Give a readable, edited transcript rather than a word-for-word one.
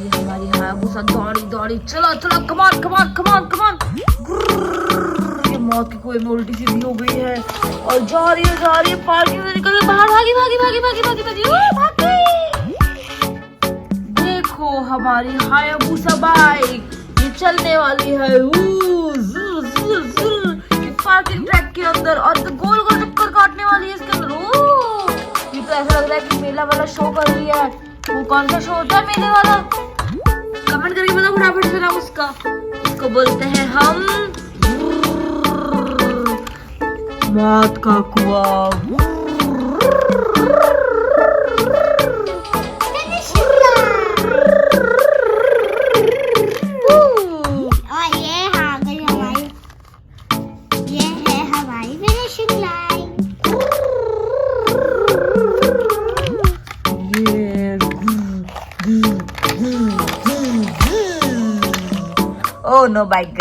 ये हमारी हायाबुसा दौड़ी दौड़ी, चलो चलो, कमान कमान कमान कमान। ये मौत की कुएं में उल्टी सीधी हो गई है और जा रही है पार्किंग से निकल के बाहर भागी भागी भागी भागी भागी भागी भाग गई। देखो हमारी हायाबुसा बाइक, ये चलने वाली है पार्किंग ट्रैक के अंदर और तो गोल गोल चक्कर काटने वाली है इसके अंदर। ये तो ऐसा लग रहा है कि मेला वाला शो कर रही है। वो कौन सा शो होता है मेले वाला? कमेंट करके बताओ फटाफट से नाम उसका। उसको बोलते हैं हम मौत का कुआं। Oh no, bike